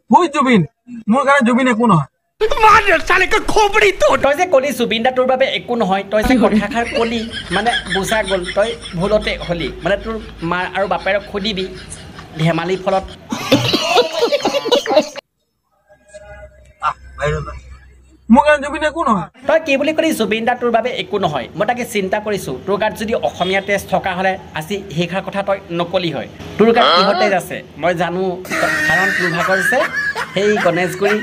হুই জুবিন মোৰ কাৰণে জুবিন একো নহয় তই যে কলি জুবিন দা তোৰ বাবে একো নহয় তই যে কথাষাৰ কলি মানে বুজা গ'ল তই ভুলতে হলি মানে তোৰ মা আৰু বাপেৰক সুধিবি ধেমালি ফলত মোৰ কাৰণে জুবিন একো নহয় তই কি বুলি কলি জুবিন দা তোৰ বাবে একো নহয় মই তাকে চিন্তা কৰিছো তোৰ গাত যদি অসমীয়া টেষ্ট থকা হ'লে আজি সেইষাৰ কথা তই নকলি হয় তোৰ গাত কিহৰ তেজ আছে মই জানো কাৰণ তোৰ ভাগৰ যে সেই গণেশগুৰি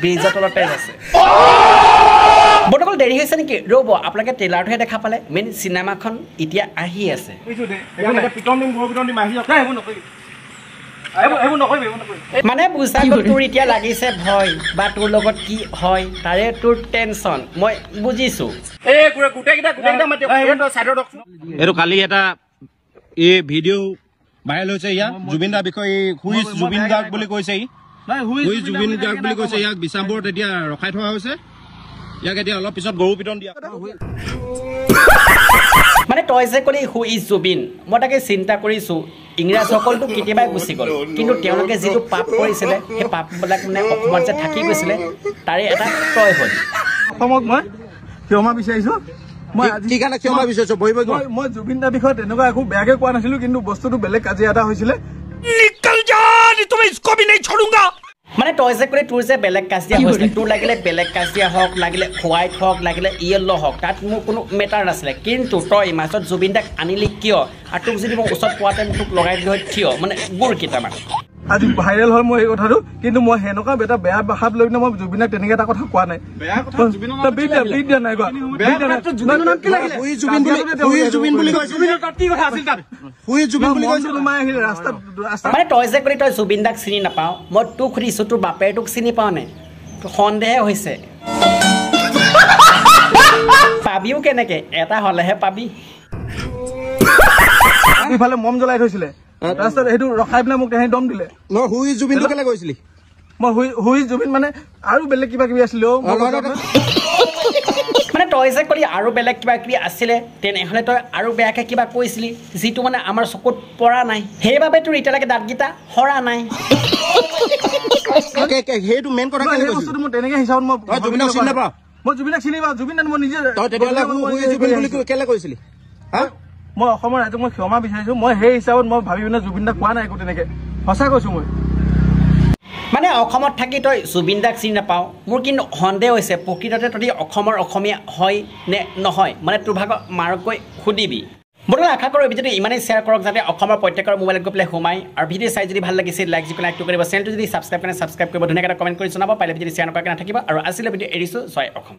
ব্ৰিজৰ তলত তেজ আছে বৰ্তমান দেৰি হৈছে নেকি ৰ'ব আপোনালোকে ট্ৰেইলাৰটোহে দেখা পালে মেইন চিনেমাখন এতিয়া আহি আছে মানে বুজা গ'ল তোৰ এতিয়া লাগিছে ভয় বা তোৰ লগত কি হয় তাৰে তোৰ টেনচন মই বুজিছো এইটো কালি এটা এই ভিডিঅ' ভাইৰেল হৈছে ইয়াত জুবিন দাৰ বিষয়ে হুইজ জুবিন গাৰ্গ বুলি কৈছে হুইজ জুবিন গাৰ্গ বুলি কৈছে ইয়াক বিছামপুৰত এতিয়া ৰখাই থোৱা হৈছে ইয়াক এতিয়া অলপ পিছত গৰু পিটন দিয়া মানে তই যে কলি হু ইজ জুবিন মই তাকে চিন্তা কৰিছো ইংৰাজসকলটো কেতিয়াবাই গুচি গ'ল কিন্তু তেওঁলোকে যিটো পাপ কৰিছিলে সেই পাপবিলাক মানে অসমত যে থাকি গৈছিলে তাৰে এটা তই হ'ল অসমক মই ক্ষমা বিচাৰিছো মই জুবিন দাৰ বিষয়ে তেনেকুৱা একো বেয়াকে কোৱা নাছিলো কিন্তু বস্তুটো বেলেগ কাজিয়া এটা হৈছিলে মানে তই যে কলি তোৰ যে বেলেগ কাজিয়া হৈছিলে তোৰ লাগিলে বেলেগ কাজিয়া হওক লাগিলে হোৱাইট হওক লাগিলে ইয়েল্ল' হওক তাত মোৰ কোনো মেটাৰ নাছিলে কিন্তু তই মাজত জুবিন দাক আনিলি কিয় আৰু তোক যদি মই ওচৰত পোৱাতে তোক লগাই দিলো হয় থিয় মানে গুৰ কেইটামান আজি ভাইৰেল হয় মই এই কথাটো কিন্তু মই সেনেকুৱা এটা বেয়া ভাষাত লৈ কিনে মই জুবিনক তেনেকে এটা কথা কোৱা নাই মানে তই যে কলি তই জুবিন দাক চিনি নাপাওঁ মই তোক সুধিছো তোৰ বাপেৰে তোক চিনি পাওঁ নে তোৰ সন্দেহে হৈছে পাবিও কেনেকে এটা হলেহে পাবি ইফালে মম জ্বলাই থৈছিলে তাৰপিছত সেইটো ৰখাই পেলাই মোক দম দিলে হুইজ জুবিন কেলে কৈছিলি মই হুইজ জুবিন মানে আৰু বেলেগ কিবা কিবি আছিলে মানে তই যে কলি আৰু বেলেগ কিবা কিবি আছিলে তেনেহ'লে তই আৰু বেয়াকে কিবা কৈছিলি যিটো মানে আমাৰ চকুত পৰা নাই সেইবাবে তোৰ এতিয়ালৈকে দাঁতকেইটা সৰা নাই সেইটো মেইন কথা বস্তুটো মই তেনেকে হিচাপত মই জুবিনক চিনি নাপাওঁ মই জুবিনক চিনি পাওঁ জুবিন মই নিজে কেলে কৈছিলি মই অসমৰ ৰাইজক মই ক্ষমা বিচাৰিছো মই সেই হিচাপত মই ভাবি পিনে জুবিন দাক কোৱা নাই একো তেনেকে সঁচা কৈছো মই মানে অসমত থাকি তই জুবিন দাক চিনি নাপাওঁ মোৰ কিন্তু সন্দেহ হৈছে প্ৰকৃততে তই অসমৰ অসমীয়া হয় নে নহয় মানে তোৰ ভাগৰ মাৰক গৈ সুধিবি বৰ্তমান আশা কৰোঁ এই ভিডিঅ'টো ইমানেই শ্বেয়াৰ কৰক যাতে অসমৰ প্ৰত্যেকৰ মোবাইলত গৈ পেলাই সোমাই আৰু ভিডিঅ' চাই যদি ভাল লাগিছে লাইক কৰিব চেনেলটো যদি ছাবস্ক্ৰাইব কৰিব ধুনীয়াকৈ এটা কমেণ্ট কৰি জনাব পাৰিলে ভিডিঅ'টো শ্বেয়াৰ নকৰাকৈ নাথাকিব আৰু আজিলৈ ভিডিঅ' এৰিছোঁ জয় অসম।